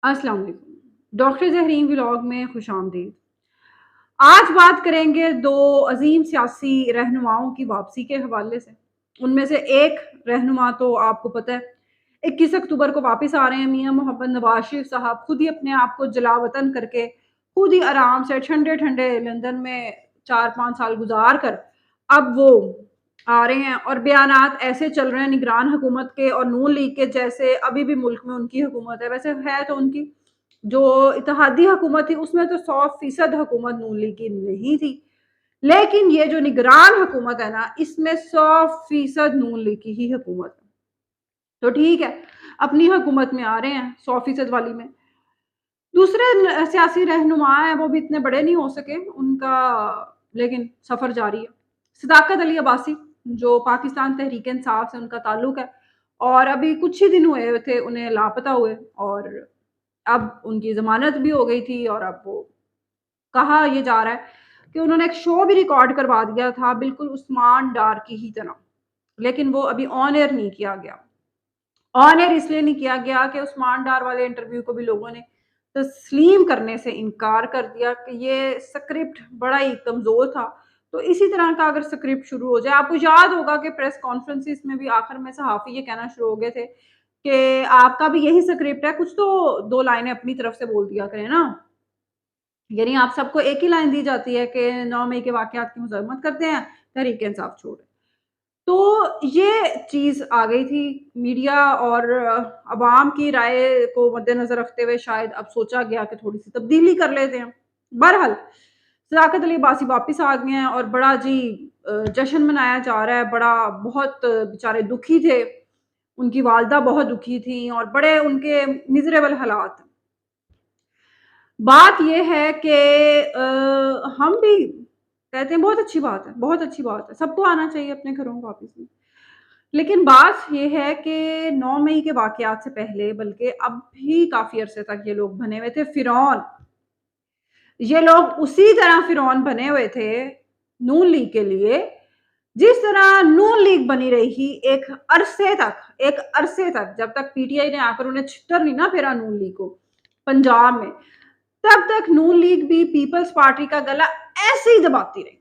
अस्सलाम वालेकुम। Doctor ज़हरीन vlog में खुशामदीद। आज बात करेंगे 2 अज़ीम सियासी रहनुमाओं की वापसी के हवाले से। उनमें से एक रहनुमा तो आपको पता है 21 अक्टूबर को वापस आ रहे हैं, मियाँ मोहम्मद नवाज़ शरीफ साहब खुद ही अपने आप को जलावतन करके, खुद ही आराम से ठंडे-ठंडे लंदन में 4-5 साल गुज़ार कर अब वो आ रहे हैं और बयानात ऐसे चल रहे हैं निगरान हुकूमत के और नून लीग के जैसे अभी भी मुल्क में उनकी हुकूमत है। वैसे है तो उनकी जो इत्तेहादी हुकूमत थी उसमें तो 100% हुकूमत नून लीग की नहीं थी। लेकिन ये जो निगरान हुकूमत है ना, इसमें 100% नून लीग की ही हुकूमत है। तो ठीक है, अपनी हुकूमत में आ रहे हैं 100% वाली में। दूसरे सियासी रहनुमा हैं, वो भी इतने बड़े नहीं हो सके, उनका लेकिन सफ़र जारी है। सदाकत अली अब्बासी, जो पाकिस्तान तहरीक इंसाफ से उनका ताल्लुक है और अभी कुछ ही दिन हुए थे उन्हें लापता हुए और अब उनकी ज़मानत भी हो गई थी और अब वो कहा ये जा रहा है कि उन्होंने एक शो भी रिकॉर्ड करवा दिया था बिल्कुल उस्मान डार की ही तरह, लेकिन वो अभी ऑन एयर नहीं किया गया। ऑन एयर इसलिए नहीं किया गया कि उस्मान डार वाले इंटरव्यू को भी लोगों ने तस्लीम करने से इनकार कर दिया कि ये स्क्रिप्ट बड़ा ही कमज़ोर था। तो इसी तरह का अगर स्क्रिप्ट शुरू हो जाए, आपको याद होगा कि प्रेस कॉन्फ्रेंसेस में भी आखिर में सहाफ़ी ये कहना शुरू हो गए थे कि आपका भी यही स्क्रिप्ट है, कुछ तो 2 लाइनें अपनी तरफ से बोल दिया करें ना। यानी आप सबको एक ही लाइन दी जाती है कि 9 मई के वाक़यात की मज़म्मत करते हैं, तहरीक इंसाफ छोड़ दें। तो ये चीज़ आ गई थी मीडिया और अवाम की राय को मद्देनज़र रखते हुए शायद अब सोचा गया कि थोड़ी-सी तब्दीली कर लेते हैं। बहरहाल, सदाकत अली अब्बासी वापस आ गए हैं और बड़ा जी जश्न मनाया जा रहा है, बड़ा बहुत बेचारे दुखी थे, उनकी वालिदा बहुत दुखी थीं और बड़े उनके मिज़रेबल हालात। बात ये है कि हम भी कहते हैं बहुत अच्छी बात है, बहुत अच्छी बात है, सबको आना चाहिए अपने घरों में वापस में। लेकिन बात ये है कि 9 मई के वाक़यात से पहले बल्कि अब भी काफ़ी अरसे तक ये लोग बने हुए थे फ़िरौन। ये लोग उसी तरह फ़िरौन बने हुए थे नून लीग के लिए, जिस तरह नून लीग बनी रही एक अरसे तक जब तक पीटीआई ने आकर उन्हें छित्तर नहीं ना फेरा नून लीग को पंजाब में, तब तक नून लीग भी पीपल्स पार्टी का गला ऐसे ही दबाती रही।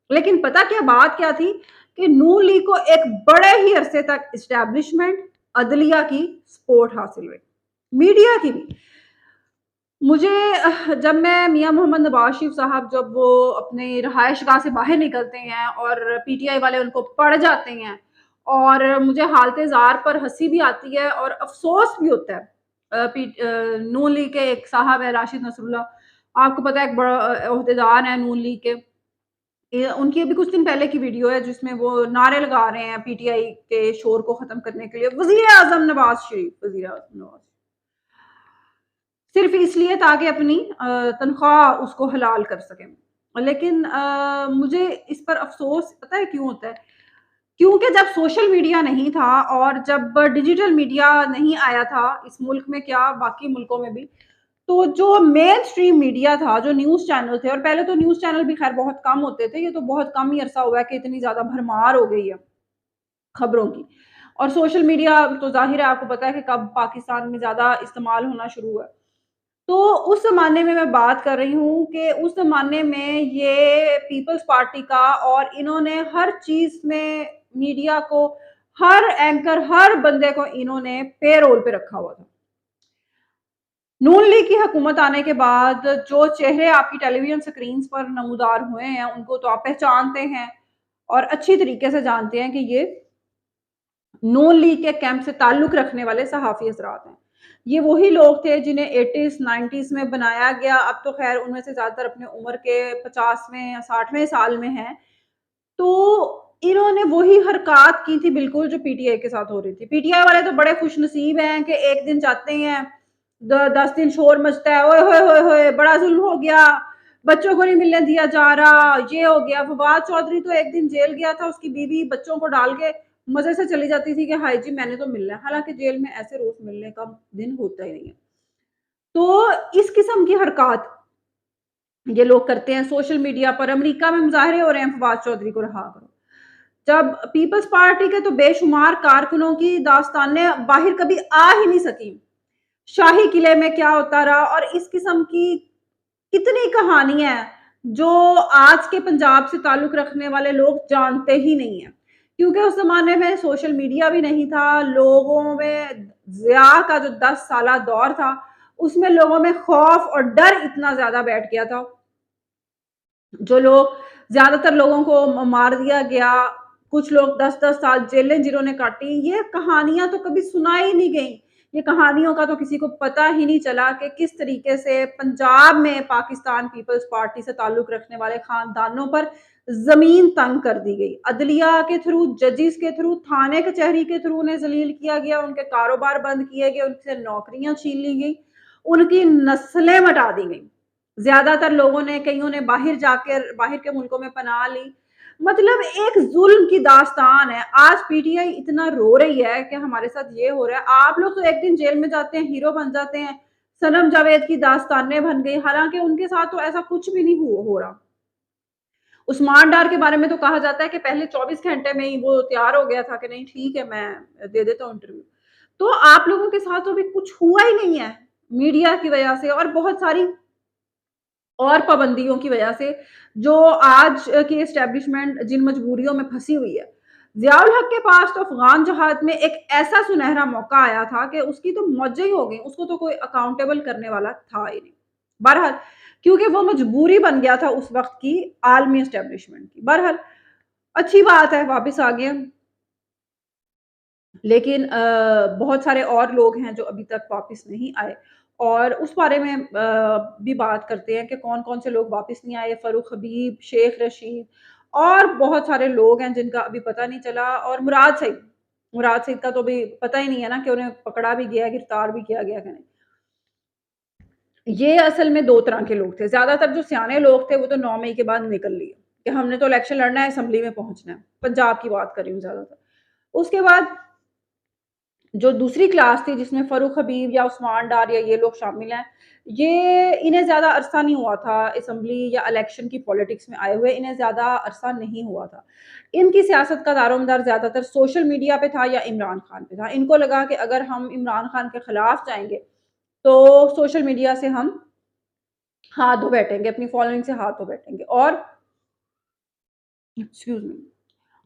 लेकिन पता क्या बात क्या थी कि नून लीग को एक बड़े ही अरसे तक एस्टैब्लिशमेंट, अदलिया की सपोर्ट हासिल हुई, मीडिया की भी। मुझे जब मैं मियाँ मोहम्मद नवाज़ शरीफ साहब जब वो अपनी रहायशगाह से बाहर निकलते हैं और पीटीआई वाले उनको पड़ जाते हैं और मुझे हालते ज़ार पर हँसी भी आती है और अफ़सोस भी होता है। नून लीग के एक साहब है राशिद नसरुल्लाह, आपको पता है एक बड़ा ओहदेदार हैं नून लीग के। उनकी अभी कुछ दिन पहले की वीडियो है जिसमें वो नारे लगा रहे हैं पीटीआई के शोर को ख़त्म करने के लिए, वज़ीर-ए-आज़म नवाज़ शरीफ, वज़ीर-ए-आज़म नवाज़ सिर्फ इसलिए ताकि अपनी तनख्वाह उसको हलाल कर सकें। लेकिन मुझे इस पर अफ़सोस पता है क्यों होता है? क्योंकि जब सोशल मीडिया नहीं था और जब डिजिटल मीडिया नहीं आया था इस मुल्क में क्या बाकी मुल्कों में भी, तो जो मेन स्ट्रीम मीडिया था, जो न्यूज़ चैनल थे और पहले तो न्यूज़ चैनल भी ख़ैर बहुत कम होते थे, ये तो बहुत कम ही अरसा हुआ है कि इतनी ज़्यादा भरमार हो गई है खबरों की। और सोशल मीडिया तो ज़ाहिर है आपको पता है कि कब पाकिस्तान में ज़्यादा इस्तेमाल होना शुरू हुआ। तो उस ज़माने में मैं बात कर रही हूँ कि उस ज़माने में ये पीपल्स पार्टी का और इन्होंने हर चीज़ में मीडिया को, हर एंकर, हर बंदे को इन्होंने पेरोल पे रखा हुआ था। नून लीग की हुकूमत आने के बाद जो चेहरे आपकी टेलीविज़न स्क्रीन्स पर नमूदार हुए हैं, उनको तो आप पहचानते हैं और अच्छी तरीके से जानते हैं कि ये नून लीग के कैंप से ताल्लुक़ रखने वाले सहाफ़ी हज़रात हैं। ये वही लोग थे जिन्हें 80s 90s में बनाया गया, अब तो ख़ैर उनमें से ज़्यादातर अपनी उम्र के 50वें या 60वें साल में हैं। तो इन्होंने वही हरकत की थी बिल्कुल जो पीटीआई के साथ हो रही थी। पीटीआई वाले तो बड़े खुशनसीब हैं कि एक दिन जाते हैं, 10 दिन शोर मचता है, ओए होए होए होए! बड़ा ज़ुल्म हो गया, बच्चों को नहीं मिलने दिया जा रहा, ये हो गया। फवाद चौधरी तो एक दिन जेल गया था, उसकी बीवी बच्चों को डाल के मज़े से चली जाती थी कि हाय जी मैंने तो मिलना है। हालाँकि जेल में ऐसे रोज़ मिलने का दिन होता ही नहीं है। तो इस किस्म की हरकत ये लोग करते हैं सोशल मीडिया पर। अमेरिका में मुज़ाहरे हो रहे हैं फवाद चौधरी को रहा करो। जब पीपल्स पार्टी के तो बेशुमार कारकुनों की दास्तानें बाहर कभी आ ही नहीं सकी। شاہی قلعے میں کیا ہوتا رہا، اور اس قسم کی کتنی کہانیاں ہیں جو آج کے پنجاب سے تعلق رکھنے والے لوگ جانتے ہی نہیں ہیں، کیونکہ اس زمانے میں سوشل میڈیا بھی نہیں تھا، لوگوں میں ضیاء کا جو 10 سالہ دور تھا اس میں لوگوں میں خوف اور ڈر اتنا زیادہ بیٹھ گیا تھا، جو لوگ زیادہ تر لوگوں کو مار دیا گیا، کچھ لوگ 10 10 سال جیلیں جنہوں نے کاٹی، یہ کہانیاں تو کبھی سنائی نہیں گئیں، یہ کہانیوں کا تو کسی کو پتہ ہی نہیں چلا کہ کس طریقے سے پنجاب میں پاکستان پیپلز پارٹی سے تعلق رکھنے والے خاندانوں پر زمین تنگ کر دی گئی، عدلیہ کے تھرو، ججز کے تھرو، تھانے کچہری کے تھرو انہیں ذلیل کیا گیا، ان کے کاروبار بند کیے گئے، ان سے نوکریاں چھین لی گئی، ان کی نسلیں مٹا دی گئیں، زیادہ تر لوگوں نے، کئیوں نے باہر جا کر باہر کے ملکوں میں پناہ لی، مطلب ایک ظلم کی داستان ہے۔ آج پی ٹی آئی اتنا رو رہی ہے کہ ہمارے ساتھ یہ ہو رہا ہے، آپ لوگ تو ایک دن جیل میں جاتے ہیں، ہیرو بن جاتے ہیں، صنم جاوید کی داستانیں بن گئی، حالانکہ ان کے ساتھ تو ایسا کچھ بھی نہیں ہو رہا۔ عثمان ڈار کے بارے میں تو کہا جاتا ہے کہ پہلے 24 گھنٹے میں ہی وہ تیار ہو گیا تھا کہ نہیں ٹھیک ہے میں دے دیتا ہوں انٹرویو، تو آپ لوگوں کے ساتھ تو ابھی کچھ ہوا ہی نہیں ہے، میڈیا کی وجہ سے اور بہت ساری اور پابندیوں کی وجہ سے جو آج کی اسٹیبلشمنٹ جن مجبوریوں میں پھنسی ہوئی ہے۔ ضیاء الحق کے پاس تو افغان جہاد میں ایک ایسا سنہرا موقع آیا تھا کہ اس کی تو موجیں ہی ہو گئی، اس کو تو کوئی اکاؤنٹیبل کرنے والا تھا ہی نہیں، بہرحال کیونکہ وہ مجبوری بن گیا تھا اس وقت کی عالمی اسٹیبلشمنٹ کی۔ بہرحال اچھی بات ہے واپس آ گیا، لیکن بہت سارے اور لوگ ہیں جو ابھی تک واپس نہیں آئے، اور اس بارے میں بھی بات کرتے ہیں کہ کون کون سے لوگ واپس نہیں آئے، فاروق حبیب، شیخ رشید اور بہت سارے لوگ ہیں جن کا ابھی پتہ نہیں چلا، اور مراد سعید کا تو ابھی پتہ ہی نہیں ہے نا کہ انہیں پکڑا بھی گیا، گرفتار بھی کیا گیا کہ نہیں۔ یہ اصل میں دو طرح کے لوگ تھے، زیادہ تر جو سیانے لوگ تھے وہ تو 9 مئی کے بعد نکل لیے کہ ہم نے تو الیکشن لڑنا ہے، اسمبلی میں پہنچنا ہے، پنجاب کی بات کر رہی ہوں زیادہ تر۔ اس کے بعد جو دوسری کلاس تھی جس میں فاروق حبیب یا عثمان ڈار یا یہ لوگ شامل ہیں، یہ انہیں زیادہ عرصہ نہیں ہوا تھا اسمبلی یا الیکشن کی پولیٹکس میں آئے ہوئے، انہیں زیادہ عرصہ نہیں ہوا تھا، ان کی سیاست کا دار و مدار زیادہ تر سوشل میڈیا پہ تھا یا عمران خان پہ تھا، ان کو لگا کہ اگر ہم عمران خان کے خلاف جائیں گے تو سوشل میڈیا سے ہم ہاتھ دھو بیٹھیں گے، اپنی فالوئنگ سے ہاتھ دھو بیٹھیں گے، اور ایکسکیوز می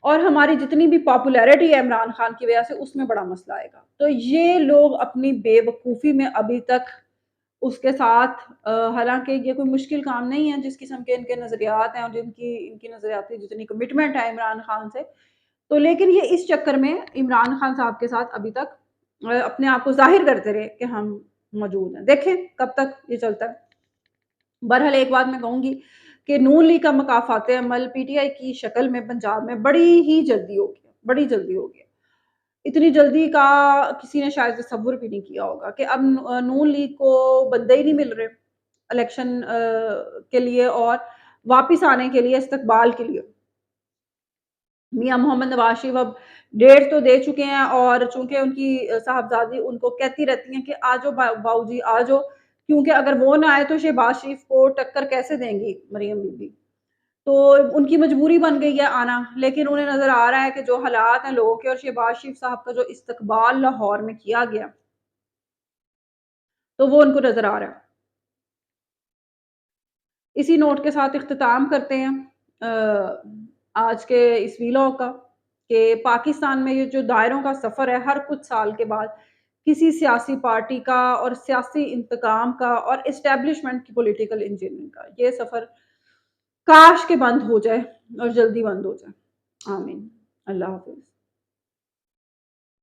اور ہماری جتنی بھی پاپولیرٹی ہے عمران خان کی وجہ سے اس میں بڑا مسئلہ آئے گا، تو یہ لوگ اپنی بے وقوفی میں ابھی تک اس کے ساتھ حالانکہ یہ کوئی مشکل کام نہیں ہے، جس قسم کے ان کے نظریات ہیں اور ان کی نظریاتی جتنی کمٹمنٹ ہے عمران خان سے، تو لیکن یہ اس چکر میں عمران خان صاحب کے ساتھ ابھی تک اپنے آپ کو ظاہر کرتے رہے کہ ہم موجود ہیں، دیکھیں کب تک یہ چلتا ہے۔ بہرحال ایک بات میں کہوں گی کہ نون لیگ کا مکافات عمل پی ٹی آئی کی شکل میں پنجاب میں بڑی ہی جلدی ہو گیا، بڑی جلدی ہو گیا، اتنی جلدی کا کسی نے شاید تصور بھی نہیں کیا ہوگا کہ اب نون لیگ کو بندے ہی نہیں مل رہے الیکشن کے لیے اور واپس آنے کے لیے، استقبال کے لیے۔ میاں محمد نواز شریف اب ڈیٹ تو دے چکے ہیں، اور چونکہ ان کی صاحبزادی ان کو کہتی رہتی ہیں کہ آجو باؤ جی آجو، کیونکہ اگر وہ نہ آئے تو شہباز شریف کو ٹکر کیسے دیں گی مریم بی بی، تو ان کی مجبوری بن گئی ہے آنا، لیکن انہیں نظر آ رہا ہے کہ جو حالات ہیں لوگوں کے اور شہباز شریف صاحب کا جو استقبال لاہور میں کیا گیا تو وہ ان کو نظر آ رہا ہے۔ اسی نوٹ کے ساتھ اختتام کرتے ہیں آج کے اس ویلاگ کا، کہ پاکستان میں یہ جو دائروں کا سفر ہے ہر کچھ سال کے بعد کسی سیاسی پارٹی کا اور سیاسی انتقام کا اور اسٹیبلشمنٹ کی پولیٹیکل انجینئرنگ کا، یہ سفر کاش کے بند ہو جائے اور جلدی بند ہو جائے، آمین، اللہ حافظ۔